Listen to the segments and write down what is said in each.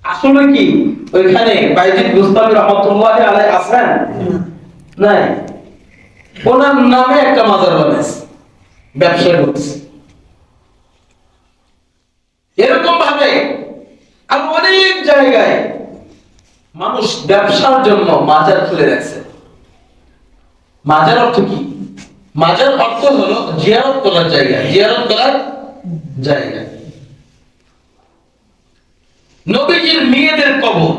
আসলে কি ওইখানে বাইজিদ বুস্তামি রহমাতুল্লাহি আলাইহি আছেন? নাই। ওনার নামে একটা মাজার বানাইছে, ব্যবসা করছে। এরকম ভাবে আর অনেক জায়গায় মানুষ ব্যবসার জন্য মাজার খুলে রাখছে। মাজার অর্থ কি? মাজার অর্থ হলো জিয়ারত করার জায়গা, জিয়ারত করার জায়গা। নবীজির মেয়েদের কবর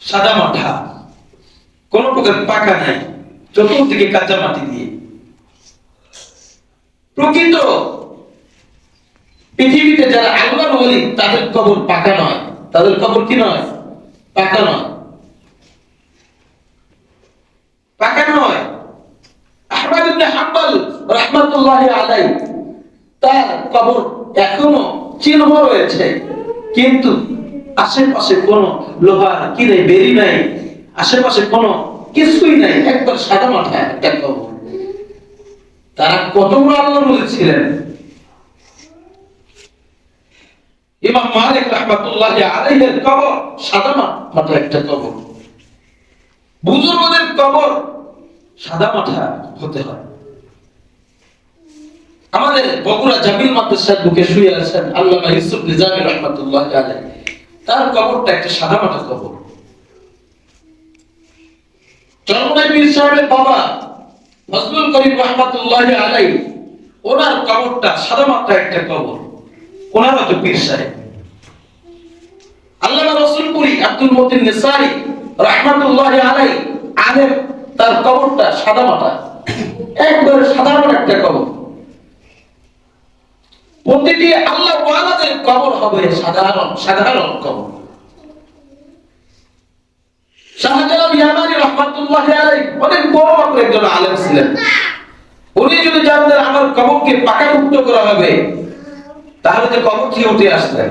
সাদা মাঠা, কোন প্রকার পাকা নাই, চতুর্দিকে কাঁচা মাটি দিয়ে। প্রকৃত পৃথিবীতে যারা আল্লাহর ওলি তাদের কবর পাকা নয়, তাদের কবর কি নয়? পাকা নয়, পাকা নয়। আহমদ ইবনে হাম্বল রাহমাতুল্লাহি আলাইহি তার কবর এখনো চিহ্ন রয়েছে, কিন্তু আশেপাশে কোনো লোহার কিরে বেরি নাই, আশেপাশে কোনো কিছুই নাই, একবার সাদা মাঠা একটা কবর। তারা কত বড় আল্লাহর ওলি ছিলেন। ইমাম মালিক রাহমাতুল্লাহি আলাইহির কবর সাদা মাঠা একটা কবর। বুজুর্গদের কবর সাদা মাঠা হতে হয়। আমাদের বগুড়া জামিল মাদ্রাসার বুকে শুয়ে আছেন আল্লামা ইউসুফ নিজামী রাহমাতুল্লাহি আলাইহি, তার কবরটা একটা সাদা মাঠা কবর। চরমনাই পীর সাহেবের বাবা ফজলুল করিম রাহমাতুল্লাহি আলাইহি, ওনার কবরটা সাদা মাঠা একটা কবর। ওনারও তো পীর সাহেব। আল্লামা রসুলপুরি আব্দুল মতিন নিসারী রাহমাতুল্লাহি আলাইহি, আলেম, তার কবরটা সাদা মাঠা, একবারে সাধারণ একটা কবর। প্রতিটি আল্লাহ ওয়ালাদের কবর হবে সাধারণ সাধারণ কবর। শাহজালাল ইয়ামানী রাহমাতুল্লাহি আলাইহি অনেক বড় মাপের একজন আলেম ছিলেন। উনি যদি জানতেন আমার কবরকে পাকাপোক্ত করা হবে, তাহলে তো কবর থেকে উঠে আসতেন।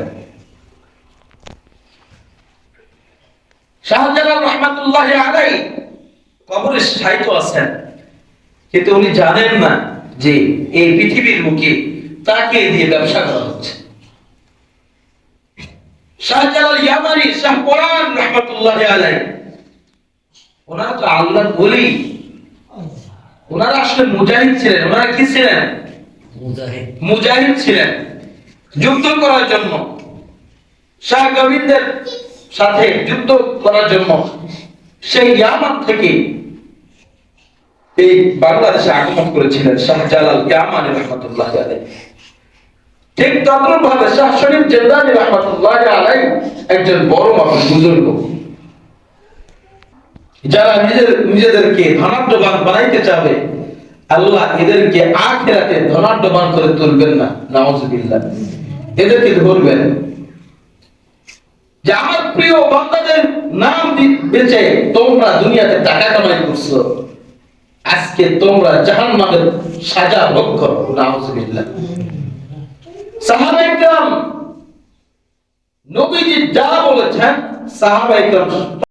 শাহজালাল রাহমাতুল্লাহি আলাইহি কবরে শায়িত আছেন, কিন্তু উনি জানেন না যে এই পৃথিবীর মুখে তাকে দিয়ে ব্যবসা করা হচ্ছে। শাহজালাল ইয়ামানী শাহ কোরআন রাহমাতুল্লাহি আলাইহি, ওনারা তো আল্লাহর ওলি, ওনারা আসলে মুজাহিদ ছিলেন। ওনারা কি ছিলেন? মুজাহিদ ছিলেন। যুদ্ধ করার জন্য, শাহ গোবিন্দের সাথে যুদ্ধ করার জন্য সেই ইয়ামান থেকে এই বাংলাদেশে আগমন করেছিলেন শাহজালাল ইয়ামানী রাহমাতুল্লাহি আলাইহি। ঠিক তদ্রুপভাবে শাহ শরীফ জিলদানী রাহমাতুল্লাহি আলাইহি একজন বড় মাপের বুজুর্গ, যারা নিজেদেরকে ধনাঢ্যবান বানাইতে চাবে, আল্লাহ এদেরকে আখিরাতে ধনাঢ্যবান করে তুলবেন না, নাউজুবিল্লাহ। এদেরকে ধরবেন যে আমার প্রিয় বান্দাদের নাম বেচে তোমরা দুনিয়াতে টাকা কামাই করছো, আজকে তোমরা জাহান্নামের সাজা ভোগ করো, নাউজুবিল্লাহ। সাহাবায়ে কেরাম নবীজি যা বলেছেন, সাহাবায়ে কেরাম